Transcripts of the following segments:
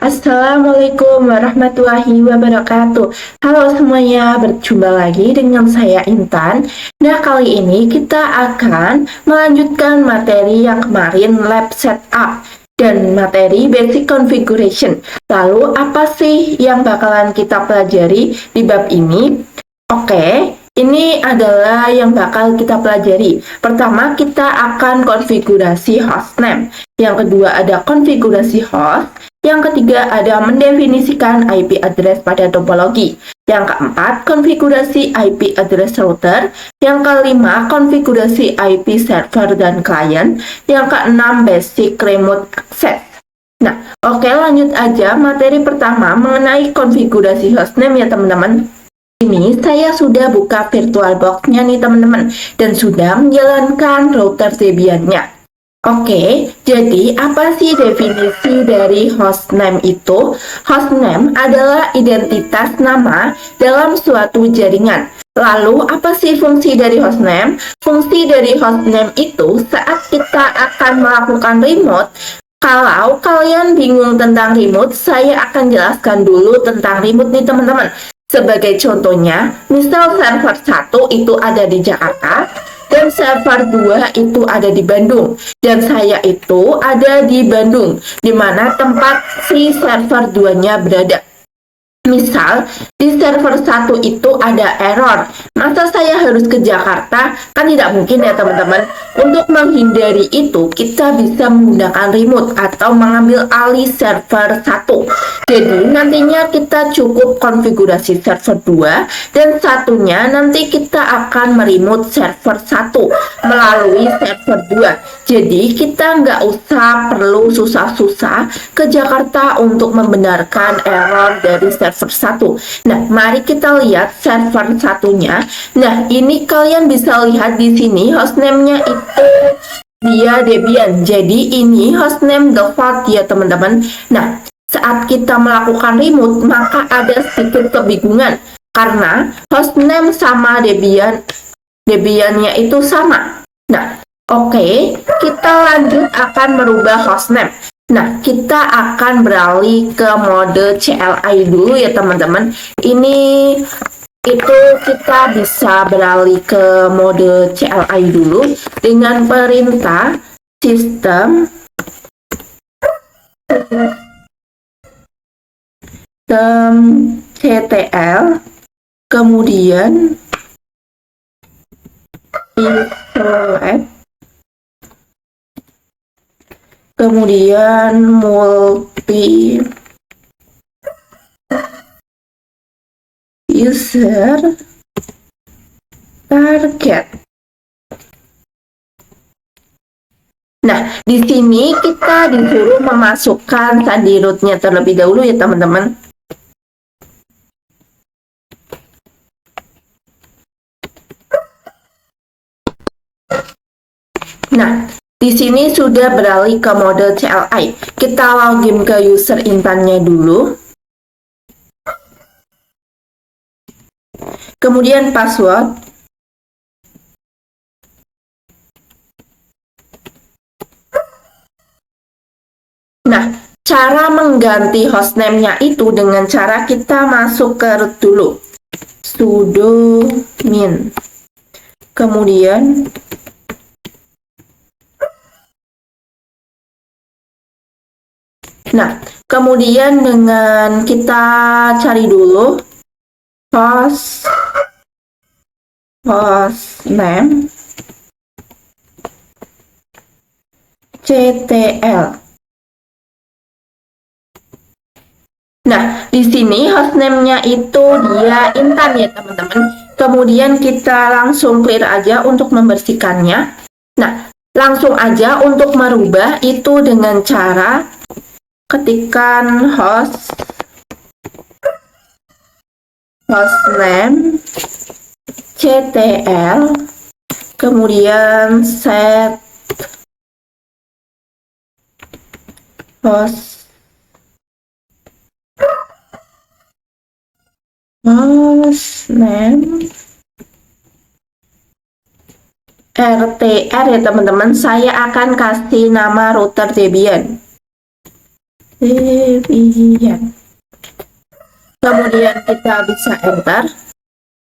Assalamualaikum warahmatullahi wabarakatuh. Halo semuanya, berjumpa lagi dengan saya Intan. Nah, kali ini kita akan melanjutkan materi yang kemarin lab setup dan materi basic configuration. Lalu apa sih yang bakalan kita pelajari di bab ini? Oke, ini adalah yang bakal kita pelajari. Pertama, kita akan konfigurasi hostname. Yang kedua ada konfigurasi host. Yang ketiga ada mendefinisikan IP address pada topologi. Yang keempat, konfigurasi IP address router. Yang kelima, konfigurasi IP server dan client. Yang keenam, basic remote access. Nah, oke, lanjut aja materi pertama mengenai konfigurasi hostname ya teman-teman. Ini saya sudah buka VirtualBox-nya nih teman-teman dan sudah menjalankan router Debian-nya. Oke, jadi apa sih definisi dari hostname itu? Hostname adalah identitas nama dalam suatu jaringan. Lalu, apa sih fungsi dari hostname? Fungsi dari hostname itu saat kita akan melakukan remote. Kalau kalian bingung tentang remote, saya akan jelaskan dulu tentang remote nih teman-teman. Sebagai contohnya, misal server 1 itu ada di Jakarta, dan server 2 itu ada di Bandung. Dan saya itu ada di Bandung, di mana tempat si server 2-nya berada. Misal, di server 1 itu ada error. Masa saya harus ke Jakarta? Kan tidak mungkin ya teman-teman. Untuk menghindari itu, kita bisa menggunakan remote atau mengambil alih server 1. Jadi, nantinya kita cukup konfigurasi server 2 dan satunya nanti kita akan meremote server 1 melalui server 2. Jadi, kita nggak usah perlu susah-susah ke Jakarta untuk membenarkan error dari server 1. Nah, mari kita lihat server satunya. Nah, ini kalian bisa lihat di sini hostname-nya itu dia Debian. Jadi ini hostname default ya teman-teman. Nah, saat kita melakukan remote maka ada sedikit kebingungan karena hostname sama Debian-nya itu sama. Nah, oke, kita lanjut akan merubah hostname. Nah, kita akan beralih ke mode CLI dulu ya teman-teman. Ini itu kita bisa beralih ke mode CLI dulu dengan perintah sistem ctl kemudian isolate kemudian multi user target. Nah, di sini kita disuruh memasukkan sandi root-nya terlebih dahulu ya teman-teman. Nah, di sini sudah beralih ke mode CLI. Kita login ke user intannya dulu. Kemudian password. Nah, cara mengganti hostname-nya itu dengan cara kita masuk ke root dulu. Sudo min. Kemudian nah, kemudian dengan kita cari dulu hostname ctl. Nah, di sini hostname-nya itu dia Intan ya teman-teman. Kemudian kita langsung clear aja untuk membersihkannya. Nah, langsung aja untuk merubah itu dengan cara ketikkan hostname ctl kemudian set hostname RTR ya teman-teman. Saya akan kasih nama router Debian. Debian. Kemudian kita bisa enter.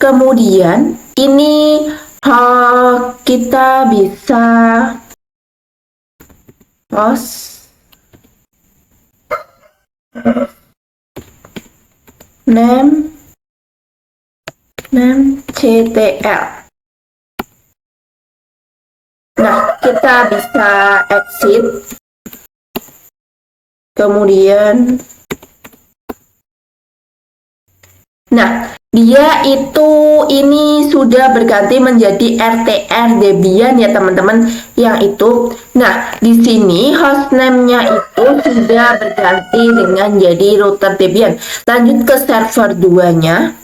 Kemudian ini kita bisa post name ctl. Nah, kita bisa exit. Kemudian dia itu ini sudah berganti menjadi RTR Debian ya teman-teman, yang itu. Nah, di sini hostname-nya itu sudah berganti dengan jadi router Debian. Lanjut ke server 2-nya.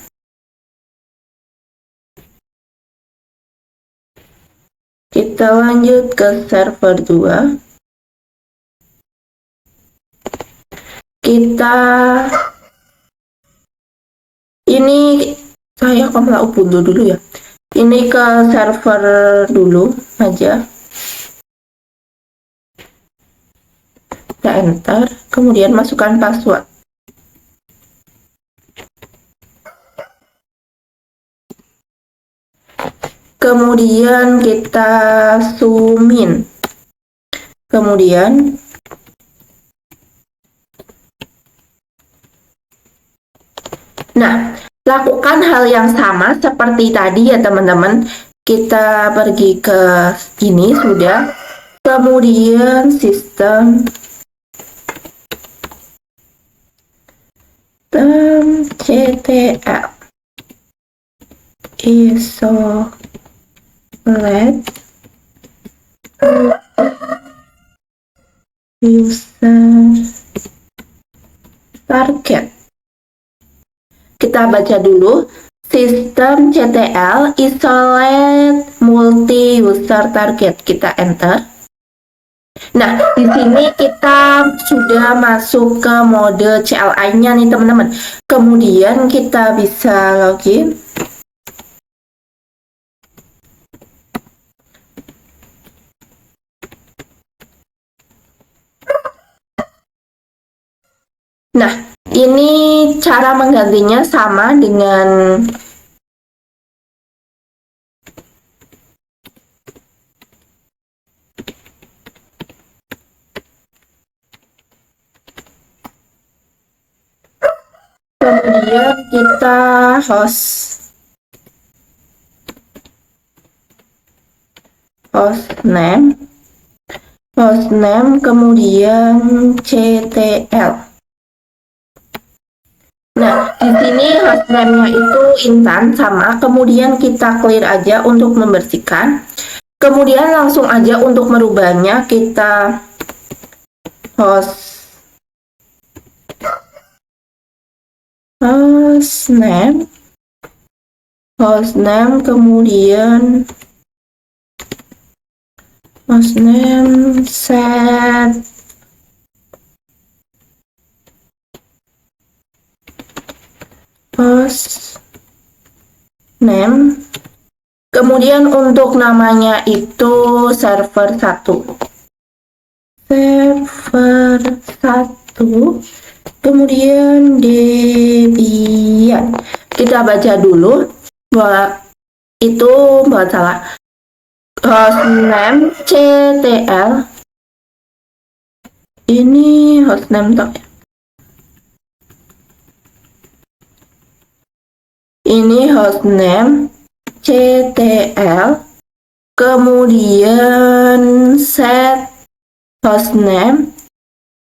Kita lanjut ke server 2. Ini saya komla Ubuntu dulu ya. Ini ke server dulu aja. Kita enter, kemudian masukkan password. Kemudian kita zoom in. Kemudian lakukan hal yang sama seperti tadi ya teman-teman. Kita pergi ke ini sudah. Kemudian sistem ctl isolate user target. Kita baca dulu, sistem CTL isolate multi user target. Kita enter. Nah, di sini kita sudah masuk ke mode CLI-nya nih teman-teman. Kemudian kita bisa login. Nah, ini cara menggantinya sama dengan kemudian kita hostname kemudian ctl. Nah, di sini hostname-nya itu Intan sama, kemudian kita clear aja untuk membersihkan. Kemudian langsung aja untuk merubahnya, kita hostname kemudian hostname set hostname, kemudian untuk namanya itu server 1, kemudian Debian. Kita baca dulu bahwa itu salah. Hostname ctl ini hostname tok ya. Ini hostname ctl, kemudian set hostname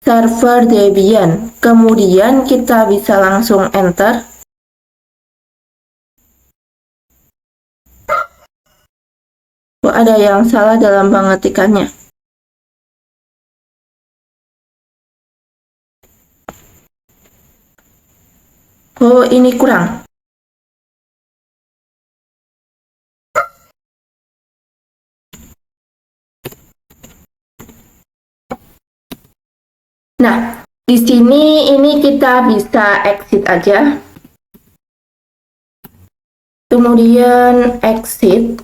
server Debian. Kemudian kita bisa langsung enter. Oh, ada yang salah dalam pengetikannya. Oh, ini kurang. Nah, di sini ini kita bisa exit aja. Kemudian exit.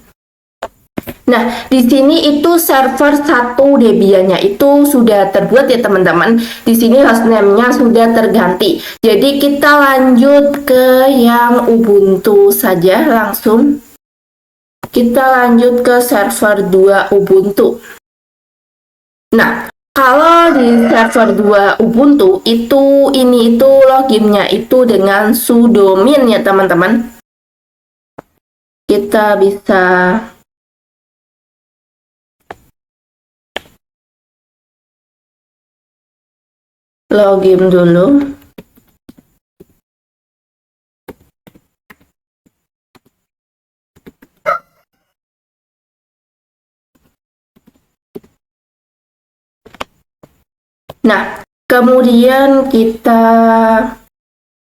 Nah, di sini itu server 1 Debian-nya itu sudah terbuat ya teman-teman. Di sini hostname-nya sudah terganti. Jadi kita lanjut ke yang Ubuntu saja langsung. Kita lanjut ke server 2 Ubuntu. Nah, kalau di server 2 Ubuntu itu loginnya itu dengan sudo min ya teman-teman. Kita bisa login dulu. Nah, kemudian kita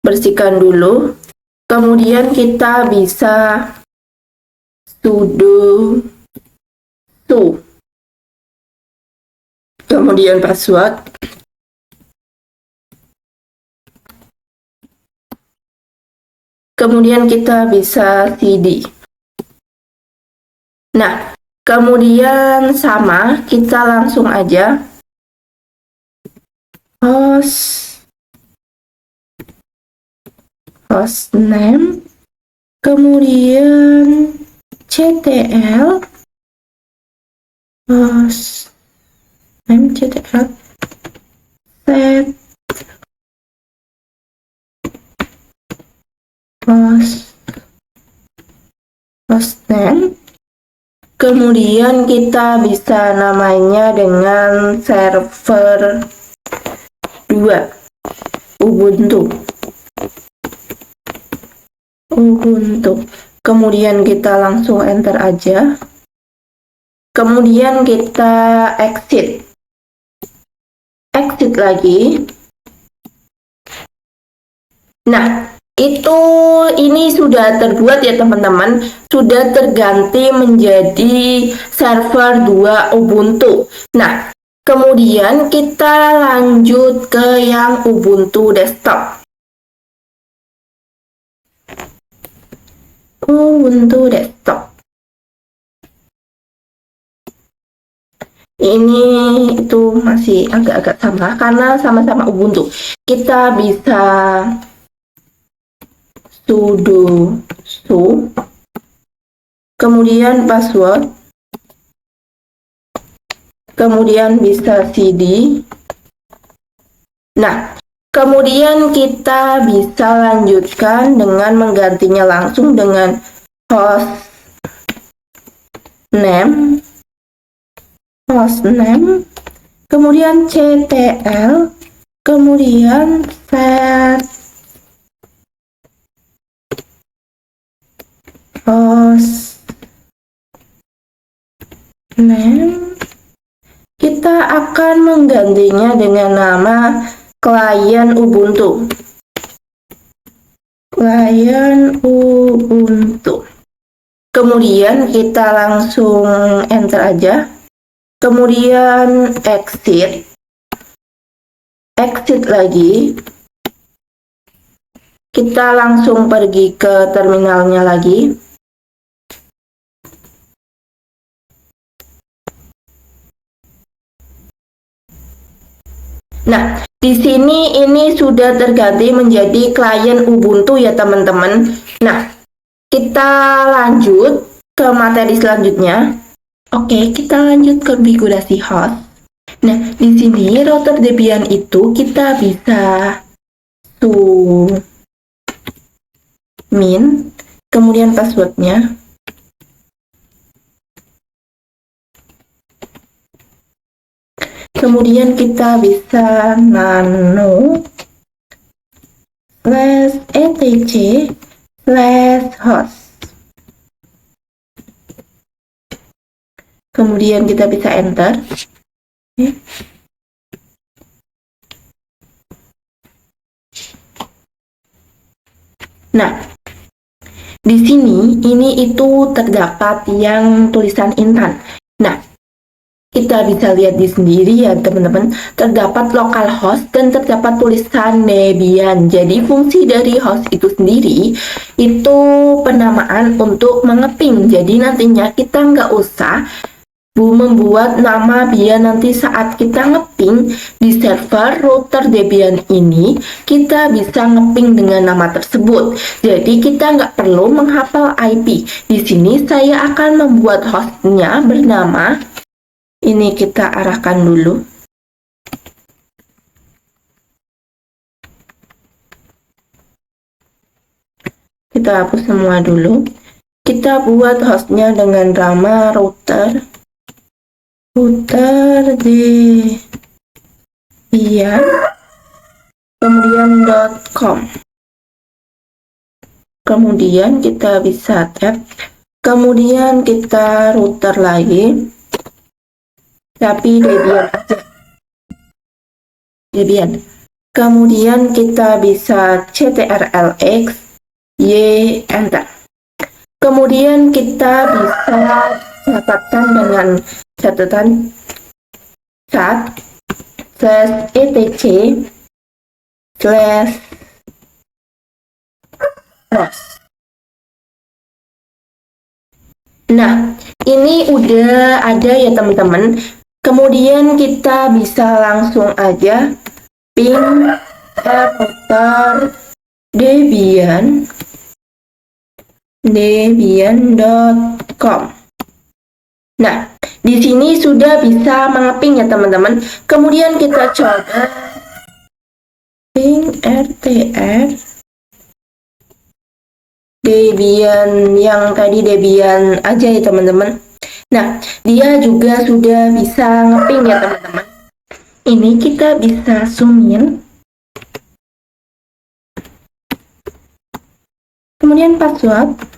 bersihkan dulu. Kemudian kita bisa sudo su. Kemudian password. Kemudian kita bisa cd. Nah, kemudian sama, kita langsung aja hostname, kemudian ctl, hostname ctl, set hostname. Kemudian kita bisa namanya dengan server 2 Ubuntu. Kemudian kita langsung enter aja. Kemudian kita exit lagi. Nah, ini sudah terbuat ya teman-teman, sudah terganti menjadi server 2 Ubuntu. Nah, kemudian kita lanjut ke yang Ubuntu desktop. Ubuntu desktop. Ini itu masih agak-agak sama karena sama-sama Ubuntu. Kita bisa sudo su, kemudian password, kemudian bisa cd. Nah, kemudian kita bisa lanjutkan dengan menggantinya langsung dengan hostname, kemudian ctl, kemudian set hostname. Kita akan menggantinya dengan nama klien Ubuntu. Kemudian kita langsung enter aja. Kemudian exit lagi. Kita langsung pergi ke terminalnya lagi. Nah, di sini ini sudah terganti menjadi klien Ubuntu ya teman-teman. Nah, kita lanjut ke materi selanjutnya. Oke, kita lanjut konfigurasi host. Nah, di sini router Debian itu kita bisa min, kemudian passwordnya. Kemudian kita bisa nano /etc/host. Kemudian kita bisa enter. Nah, di sini itu terdapat yang tulisan intan. Nah, Kita bisa lihat di sendiri ya teman-teman, terdapat localhost dan terdapat tulisan Debian. Jadi fungsi dari host itu sendiri itu penamaan untuk mengeping. Jadi nantinya kita nggak usah membuat nama biar nanti saat kita ngeping di server router Debian ini, kita bisa ngeping dengan nama tersebut. Jadi kita nggak perlu menghafal IP. Di sini saya akan membuat hostnya bernama, ini kita arahkan dulu. Kita hapus semua dulu. Kita buat hostnya dengan nama router Debian, kemudian .com. Kemudian kita bisa tab, kemudian kita router lagi, tapi Debian aja. Debian. Kemudian kita bisa ctrlx, y, enter. Kemudian kita bisa catatkan dengan catatan cat /etc/host. Nah, ini udah ada ya teman-teman. Kemudian kita bisa langsung aja ping router debian.com. Nah, di sini sudah bisa mengeping ya teman-teman. Kemudian kita coba ping rtr Debian, yang tadi Debian aja ya teman-teman. Nah, dia juga sudah bisa ngeping ya teman-teman. Ini kita bisa zoom in. Kemudian password.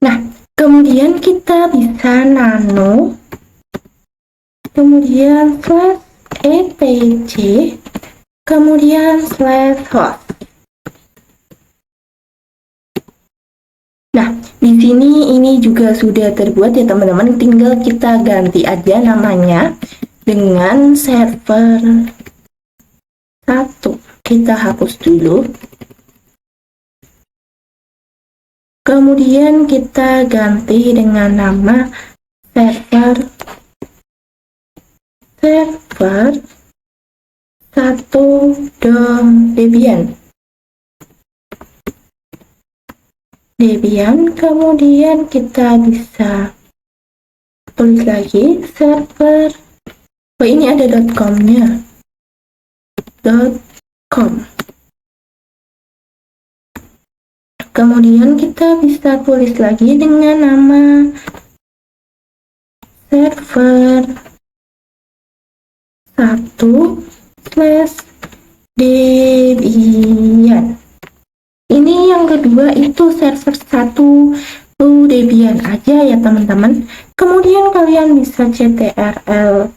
Nah, kemudian kita bisa nano, kemudian /etc, kemudian /host. Nah, di sini ini juga sudah terbuat ya teman-teman, tinggal kita ganti aja namanya dengan server 1. Kita hapus dulu. Kemudian kita ganti dengan nama server 1.debian. Kemudian kita bisa tulis lagi server. Oh, ini ada .com-nya. .com. Kemudian kita bisa tulis lagi dengan nama server 1/Debian. Ini yang kedua itu server 1 Debian aja ya teman-teman. Kemudian kalian bisa ctrl+x,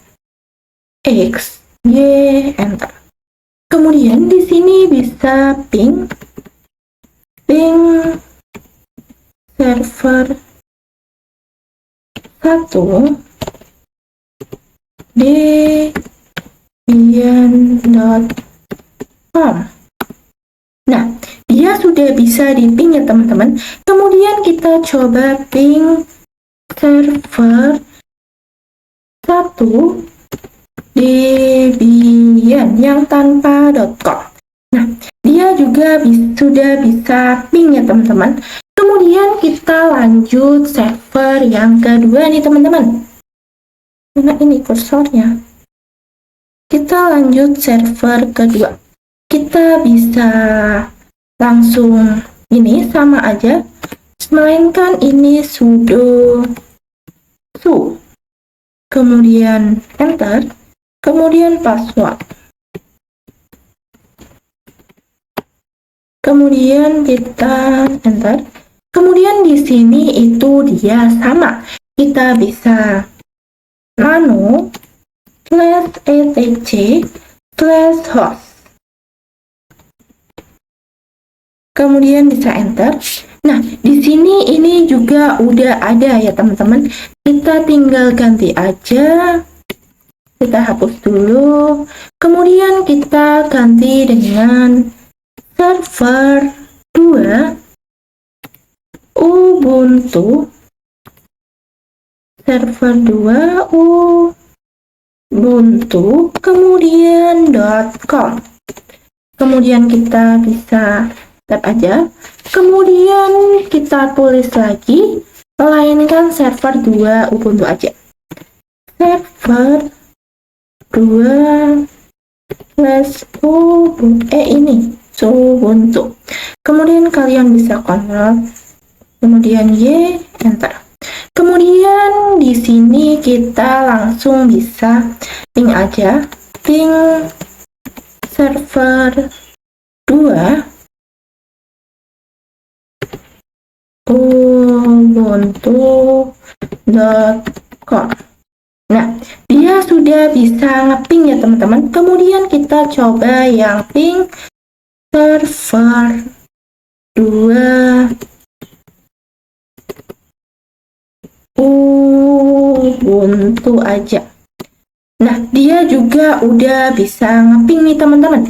y, enter. Kemudian di sini bisa ping server 1.debian.com. Nah, dia sudah bisa di ping ya teman-teman. Kemudian kita coba ping server 1.debian yang tanpa .com. Nah, dia juga sudah bisa ping ya teman-teman. Kemudian kita lanjut server yang kedua nih teman-teman. Nah, ini kursornya. Kita lanjut server kedua. Kita bisa langsung ini sama aja, melainkan ini sudo su. Kemudian enter, kemudian password. Kemudian kita enter. Kemudian di sini itu dia sama. Kita bisa nano /etc/host. kemudian bisa enter. Nah, di sini ini juga udah ada ya teman-teman. Kita tinggal ganti aja. Kita hapus dulu. Kemudian kita ganti dengan server 2 Ubuntu. Server 2 Ubuntu, kemudian .com. Kemudian kita bisa tap aja. Kemudian kita tulis lagi, melainkan server 2 Ubuntu aja. Server 2 Ubuntu. Kemudian kalian bisa kontrol, kemudian Y, enter. Kemudian di sini kita langsung bisa ping aja, ping server 2 ubuntu.com. Nah, dia sudah bisa ngeping ya teman-teman. Kemudian kita coba yang ping server 2 Ubuntu aja. Nah, dia juga udah bisa ngeping nih teman-teman.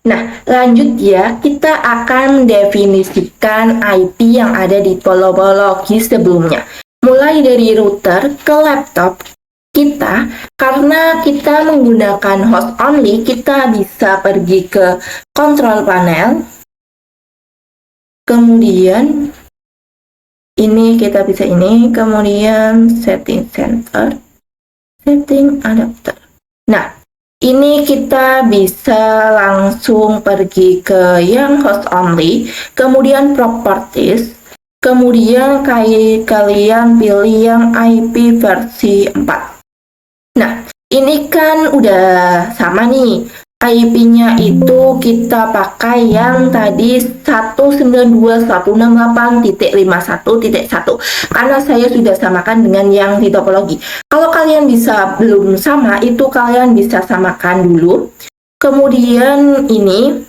Nah, lanjut ya, kita akan mendefinisikan IP yang ada di topologi sebelumnya. Mulai dari router ke laptop kita, karena kita menggunakan host only, kita bisa pergi ke control panel. Kemudian ini kita bisa ini, kemudian setting center, setting adapter. Nah, ini kita bisa langsung pergi ke yang host only, kemudian properties, kemudian kalian pilih yang IP versi 4. Nah, ini kan udah sama nih. IP-nya itu kita pakai yang tadi 192.168.51.1 karena saya sudah samakan dengan yang di topologi. Kalau kalian bisa belum sama, itu kalian bisa samakan dulu. Kemudian ini,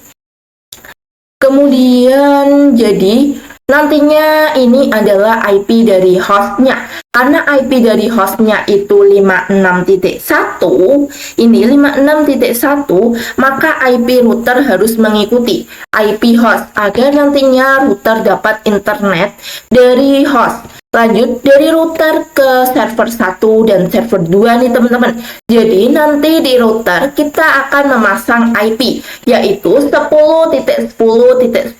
kemudian jadi nantinya ini adalah IP dari hostnya. Karena IP dari hostnya itu 56.1, ini 56.1, maka IP router harus mengikuti IP host agar nantinya router dapat internet dari host. Lanjut dari router ke server 1 dan server 2 nih teman-teman. Jadi nanti di router kita akan memasang IP yaitu 10.10.10.1.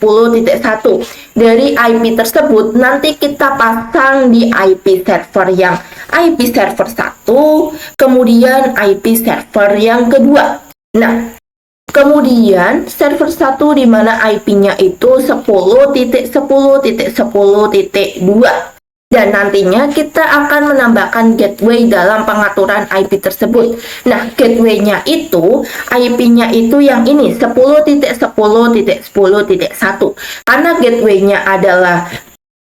Dari IP tersebut nanti kita pasang di IP server yang IP server 1, kemudian IP server yang kedua. Nah, kemudian server 1 di mana IP-nya itu 10.10.10.2. Dan nantinya kita akan menambahkan gateway dalam pengaturan IP tersebut. Nah, gateway-nya itu, IP-nya itu yang ini, 10.10.10.1. Karena gateway-nya adalah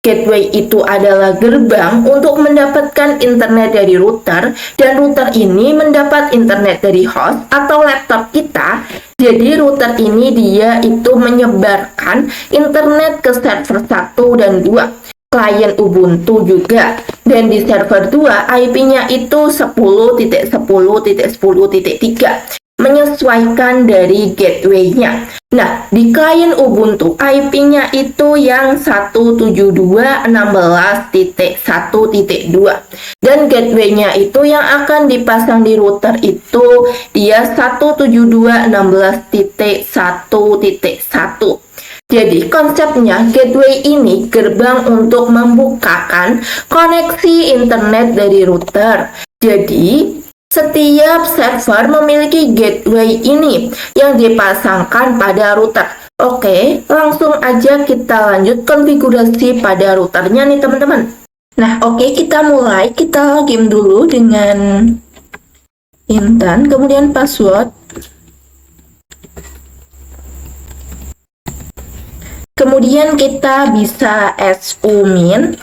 gateway itu adalah gerbang untuk mendapatkan internet dari router, dan router ini mendapat internet dari host atau laptop kita. Jadi router ini dia itu menyebarkan internet ke server 1 dan 2. Klien Ubuntu juga, dan di server 2 IP-nya itu 10.10.10.3 menyesuaikan dari gateway-nya. Nah, di klien Ubuntu IP-nya itu yang 172.16.1.2 dan gateway-nya itu yang akan dipasang di router itu dia 172.16.1.1. Jadi konsepnya gateway ini gerbang untuk membukakan koneksi internet dari router. Jadi setiap server memiliki gateway ini yang dipasangkan pada router. Oke, langsung aja kita lanjut konfigurasi pada routernya nih teman-teman. Nah, oke, kita mulai. Kita login dulu dengan Intan, kemudian password. Kemudian kita bisa sumin,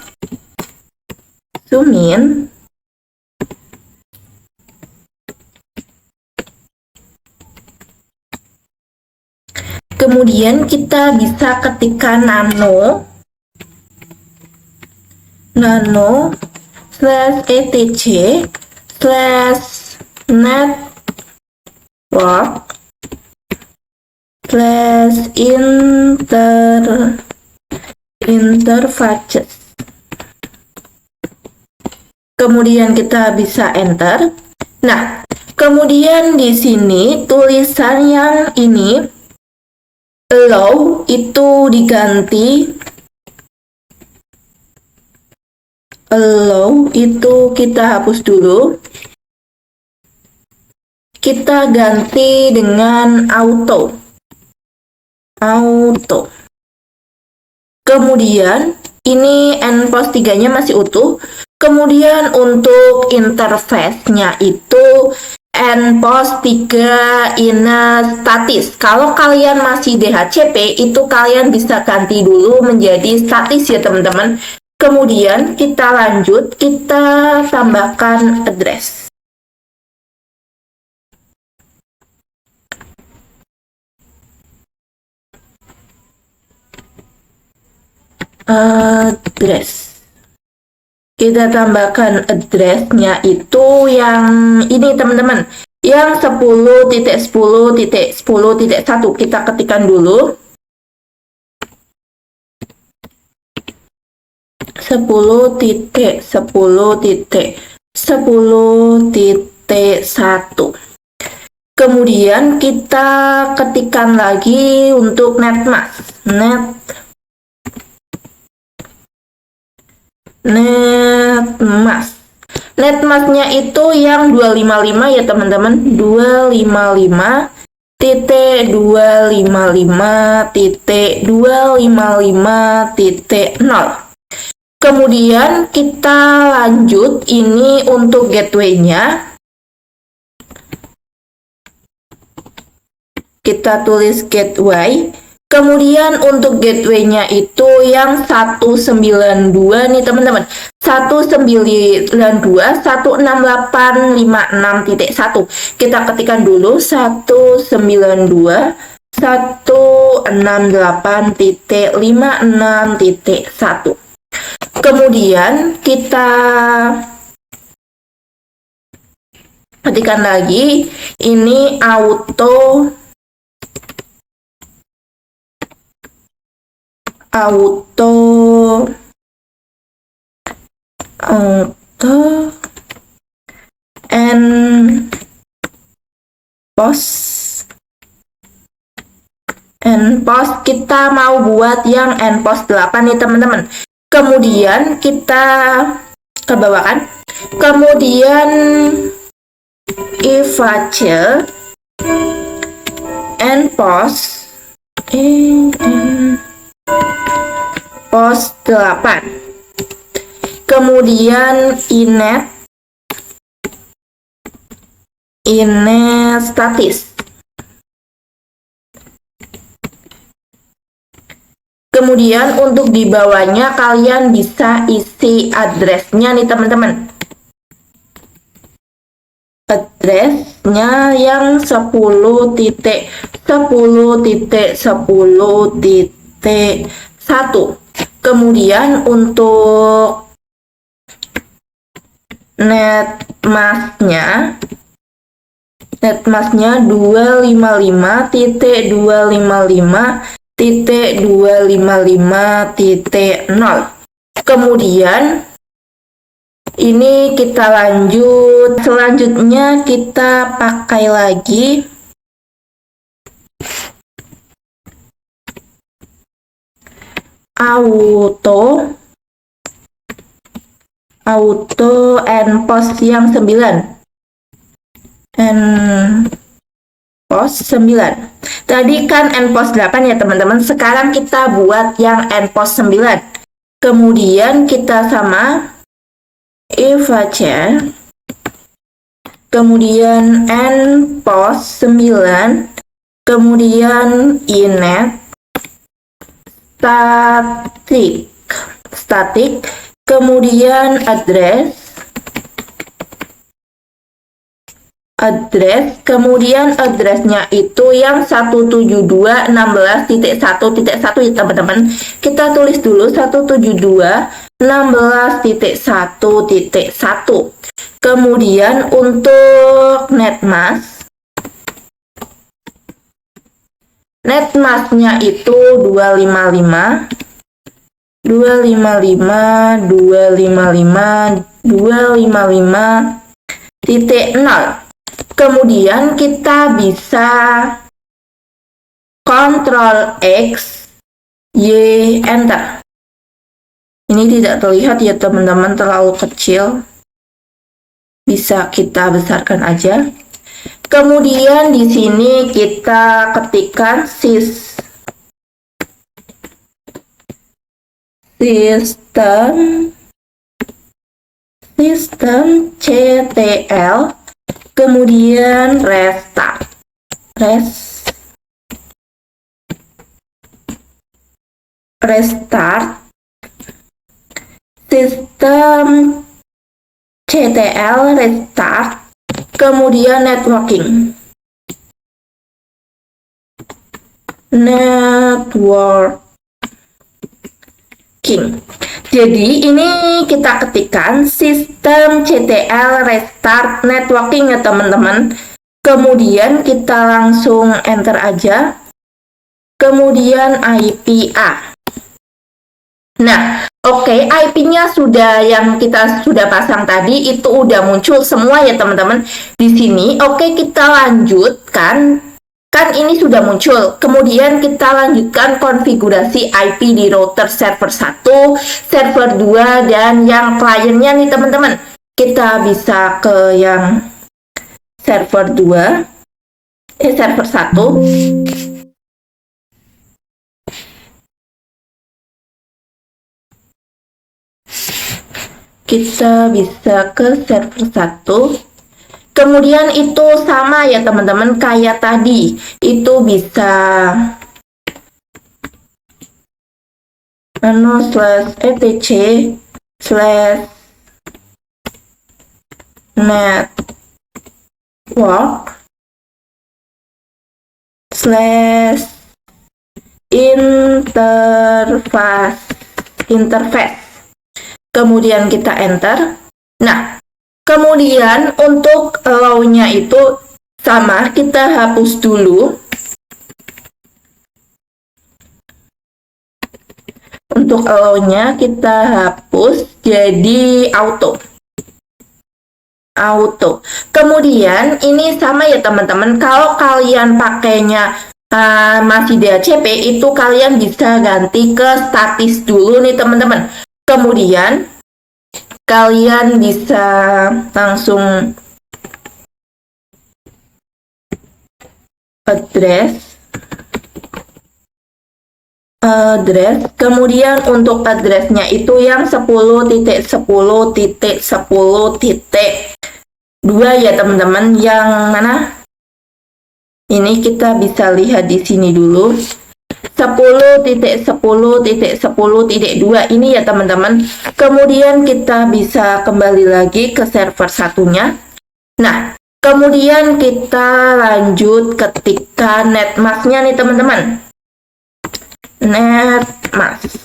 Kemudian kita bisa ketikkan nano /etc /network /interfaces. Kemudian kita bisa enter. Nah, kemudian di sini tulisan yang ini allow itu diganti, allow itu kita hapus dulu. Kita ganti dengan auto. Kemudian ini nPOS 3-nya masih utuh. Kemudian untuk interface-nya itu nPOS 3 statis. Kalau kalian masih DHCP, itu kalian bisa ganti dulu menjadi statis ya teman-teman. Kemudian kita lanjut, kita tambahkan address. Kita tambahkan address-nya itu yang ini teman-teman, yang 10.10.10.1. Kita ketikkan dulu 10.10.10.1. Kemudian kita ketikkan lagi untuk netmask. Netmasknya itu yang 255 ya teman-teman, 255.255.255.0. Kemudian kita lanjut, ini untuk gateway-nya. Kita tulis gateway. Kemudian untuk gateway-nya itu yang 192 nih teman-teman. 192.168.56.1. Kita ketikkan dulu 192.168.56.1. Kemudian kita ketikkan lagi ini auto nPOS kita mau buat yang nPOS 8 nih teman-teman. Kemudian kita ke bawah kan. Kemudian ivace nPOS 8. Kemudian inet statis. Kemudian untuk di bawahnya kalian bisa isi address-nya nih teman-teman. Address-nya yang 10.10.10.1. Kemudian untuk netmasknya 255.255.255.0. Kemudian ini kita lanjut, selanjutnya kita pakai lagi auto nPOS yang 9. nPOS 9. Tadi kan nPOS 8 ya teman-teman. Sekarang kita buat yang nPOS 9. Kemudian kita sama ivace. Kemudian nPOS 9. Kemudian inet static. Kemudian address address, kemudian addressnya itu yang 172.16.1.1 ya teman-teman. Kita tulis dulu 172.16.1.1. Kemudian untuk netmasknya itu 255.0. Kemudian kita bisa Ctrl X, Y, Enter. Ini tidak terlihat ya teman-teman, terlalu kecil. Bisa kita besarkan aja. Kemudian di sini kita ketikkan sistem CTL, kemudian restart sistem CTL restart, kemudian networking. Jadi ini kita ketikkan sistem CTL restart networking ya teman-teman. Kemudian kita langsung enter aja. Kemudian IP-A. Nah, oke, IP-nya sudah yang kita sudah pasang tadi itu udah muncul semua ya teman-teman di sini. Oke, kita lanjutkan. Kan ini sudah muncul. Kemudian kita lanjutkan konfigurasi IP di router server 1, server 2 dan yang kliennya nih teman-teman. Kita bisa ke yang server 2, server 1. Kita bisa ke server 1. Kemudian itu sama ya teman-teman kayak tadi. Itu bisa /etc/network/interface. Kemudian kita enter. Nah, kemudian untuk allow-nya itu sama, kita hapus dulu. Untuk allow-nya kita hapus jadi auto. Kemudian ini sama ya teman-teman, kalau kalian pakainya masih DHCP itu kalian bisa ganti ke statis dulu nih teman-teman. Kemudian kalian bisa langsung address, kemudian untuk addressnya itu yang 10.10.10.2 ya teman-teman. Yang mana? Ini kita bisa lihat di sini dulu. 10.10.10.2 ini ya teman-teman. Kemudian kita bisa kembali lagi ke server satunya. Nah, kemudian kita lanjut ketikkan netmasknya nih teman-teman. Netmask.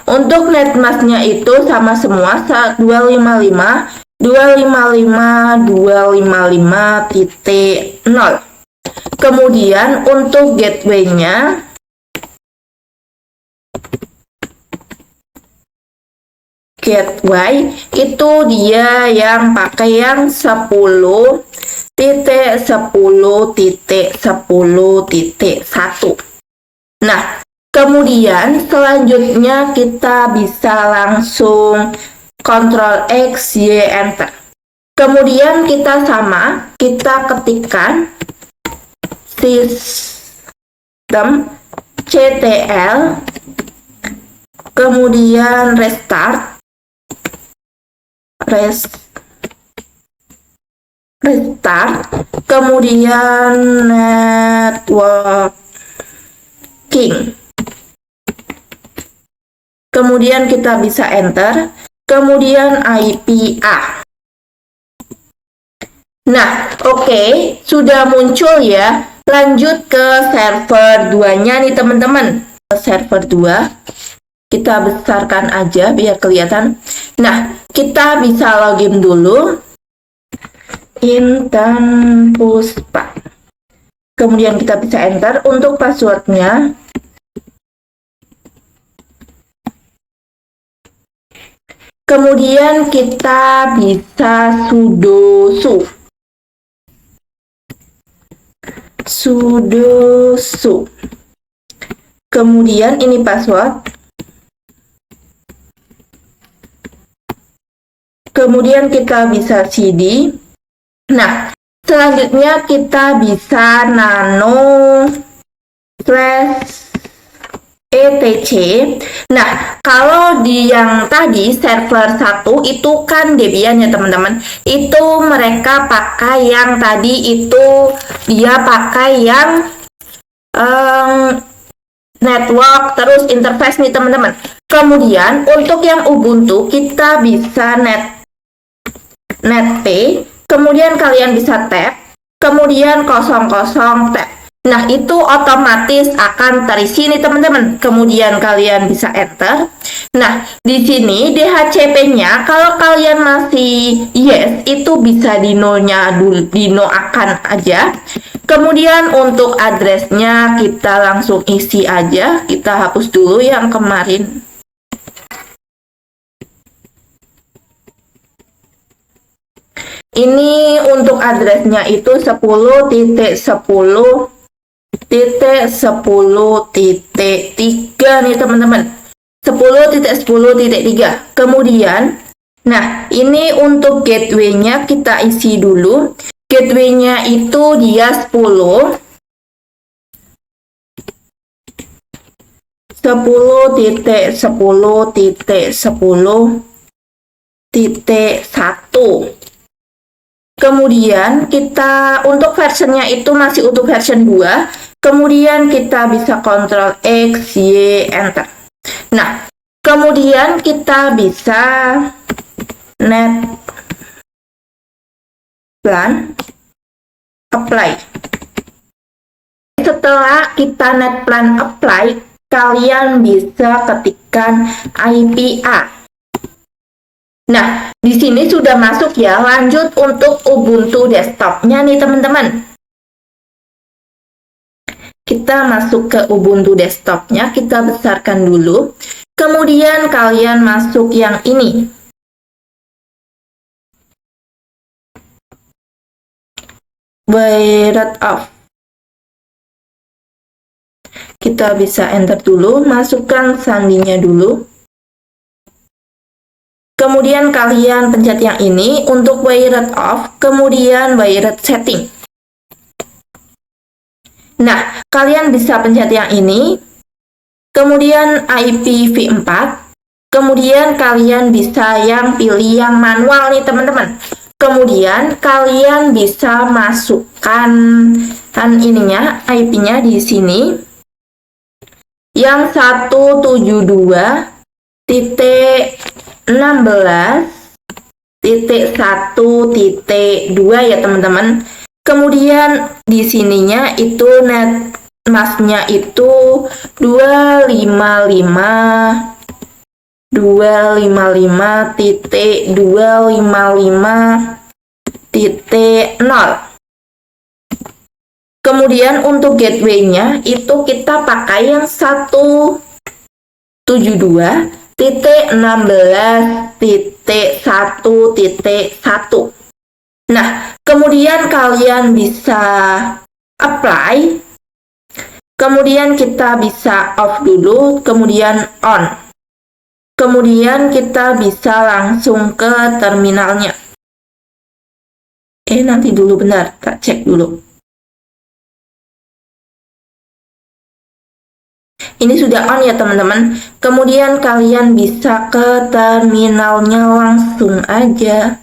Untuk netmasknya itu sama semua 255.255.255.0. Kemudian untuk gateway-nya itu dia yang pakai yang 10.10.10.1. Nah, kemudian selanjutnya kita bisa langsung Ctrl X, Y, Enter. Kemudian kita sama, kita ketikkan sistem CTL, kemudian restart, kemudian networking. Kemudian kita bisa enter, kemudian IP-A. Nah, oke, sudah muncul ya. Lanjut ke server 2-nya nih teman-teman. Server 2, kita besarkan aja biar kelihatan. Nah, kita bisa login dulu. Intan Puspa. Kemudian kita bisa enter untuk passwordnya. Kemudian kita bisa sudoku. Kemudian ini password. Kemudian kita bisa cd. Nah, selanjutnya kita bisa nano slash etc. Nah, kalau di yang tadi server 1 itu kan Debian ya teman-teman. Itu mereka pakai yang tadi itu dia pakai yang network terus interface nih teman-teman. Kemudian untuk yang Ubuntu kita bisa netp, kemudian kalian bisa tab, kemudian 00 tab. Nah, itu otomatis akan terisi nih teman-teman. Kemudian kalian bisa enter. Nah, di sini DHCP-nya kalau kalian masih yes, itu bisa dinonya dulu, dinoakan aja. Kemudian untuk addressnya kita langsung isi aja. Kita hapus dulu yang kemarin. Ini untuk addressnya itu 10.10.10.3 nih teman-teman. 10.10.3. Kemudian, nah ini untuk gateway-nya kita isi dulu. Gateway-nya itu dia 10.10.10.1. Kemudian kita untuk versionnya itu masih untuk version 2. Kemudian kita bisa Ctrl X, Y, Enter. Nah, kemudian kita bisa net plan apply. Setelah kita net plan apply, kalian bisa ketikkan IPA. Nah, di sini sudah masuk ya. Lanjut untuk Ubuntu desktopnya nih teman-teman. Kita masuk ke Ubuntu desktopnya, kita besarkan dulu. Kemudian kalian masuk yang ini. Virus off. Kita bisa enter dulu, masukkan sandinya dulu. Kemudian kalian pencet yang ini untuk wireless off, kemudian wireless setting. Nah, kalian bisa pencet yang ini, kemudian IPv4, kemudian kalian bisa yang pilih yang manual nih teman-teman. Kemudian kalian bisa masukkan ininya, IP-nya di sini. Yang 172.16.1.2 ya teman-teman. Kemudian di sininya itu net masknya itu 255.255.0. Kemudian untuk gateway-nya itu kita pakai yang 172.16.1.1. Nah, kemudian kalian bisa apply. Kemudian kita bisa off dulu, kemudian on. Kemudian kita bisa langsung ke terminalnya. Nanti dulu benar, tak cek dulu. Ini sudah on ya teman-teman. Kemudian kalian bisa ke terminalnya langsung aja.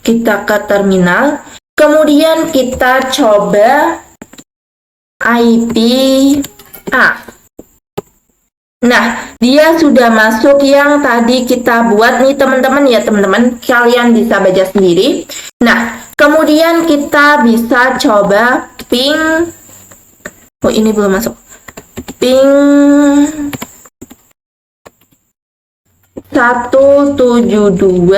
Kita ke terminal. Kemudian kita coba IPA. Nah, dia sudah masuk yang tadi kita buat nih teman-teman ya teman-teman. Kalian bisa baca sendiri. Nah, kemudian kita bisa coba ping. Oh, ini belum masuk. Ping 172.16.1.1.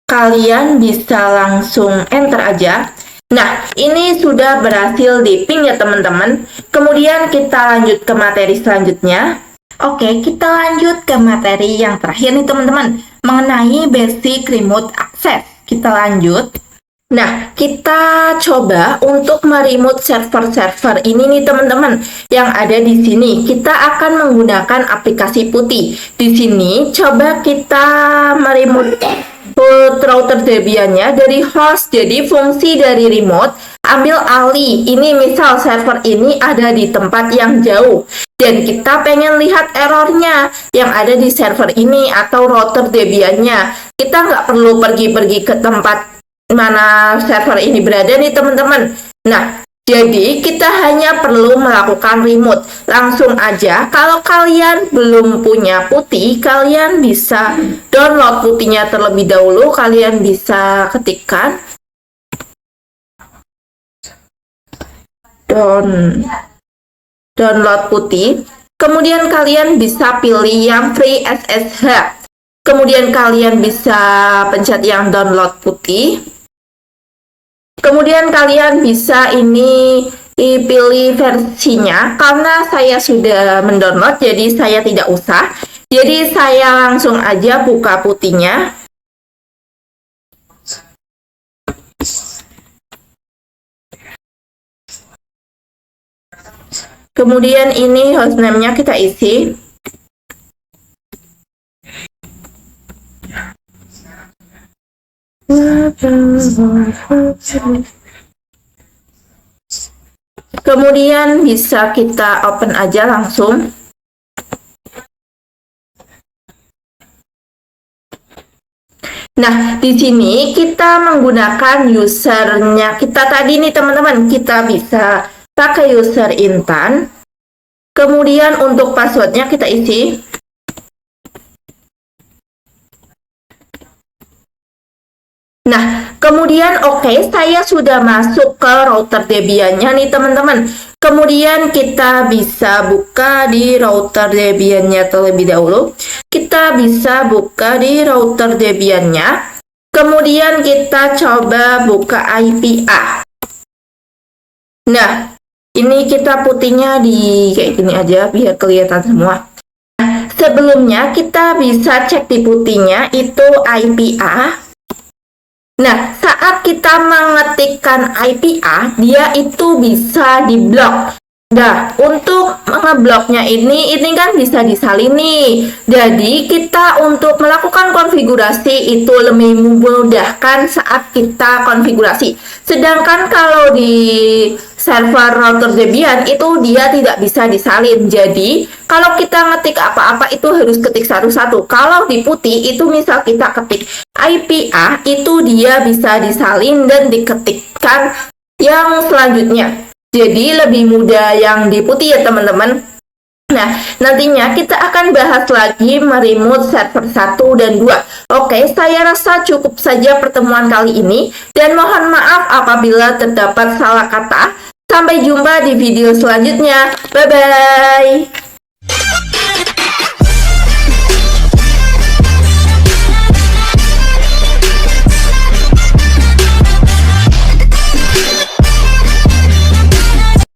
Kalian bisa langsung enter aja. Nah, ini sudah berhasil di ping ya teman-teman. Kemudian kita lanjut ke materi selanjutnya. Oke, kita lanjut ke materi yang terakhir nih teman-teman, mengenai basic remote access. Kita lanjut. Nah, kita coba untuk meremote server-server ini nih teman-teman yang ada di sini. Kita akan menggunakan aplikasi putih. Di sini coba kita meremote router Debian-nya dari host. Jadi fungsi dari remote ambil alih. Ini misal server ini ada di tempat yang jauh dan kita pengen lihat errornya yang ada di server ini atau router Debian-nya. Kita nggak perlu pergi-pergi ke tempat mana server ini berada nih teman-teman. Nah, jadi kita hanya perlu melakukan remote. Langsung aja, kalau kalian belum punya putih, kalian bisa download putihnya terlebih dahulu. Kalian bisa ketikkan download putih. Kemudian kalian bisa pilih yang free SSH. Kemudian kalian bisa pencet yang download putih. Kemudian kalian bisa ini pilih versinya. Karena saya sudah mendownload, jadi saya tidak usah. Jadi saya langsung aja buka putihnya. Kemudian ini hostname-nya kita isi. Kemudian bisa kita open aja langsung. Nah, di sini kita menggunakan usernya kita tadi nih teman-teman. Kita bisa pakai user Intan. Kemudian untuk passwordnya kita isi. Nah, kemudian saya sudah masuk ke router Debian-nya nih teman-teman. Kemudian kita bisa buka di router Debian-nya terlebih dahulu. Kita bisa buka di router Debian-nya. Kemudian kita coba buka IPA. Nah, ini kita putihnya di kayak gini aja biar kelihatan semua. Nah, sebelumnya kita bisa cek di putihnya itu IPA. Nah, saat kita mengetikkan IPA, dia itu bisa diblok. Nah, untuk ngebloknya ini kan bisa disalin nih. Jadi, kita untuk melakukan konfigurasi itu lebih memudahkan saat kita konfigurasi. Sedangkan kalau di server router Debian itu dia tidak bisa disalin. Jadi, kalau kita ngetik apa-apa itu harus ketik satu-satu. Kalau di putih itu misal kita ketik IPA itu dia bisa disalin dan diketikkan yang selanjutnya. Jadi lebih mudah yang di putih ya teman-teman. Nah, nantinya kita akan bahas lagi meremote server 1 dan 2. Saya rasa cukup saja pertemuan kali ini dan mohon maaf apabila terdapat salah kata. Sampai jumpa di video selanjutnya. Bye-bye.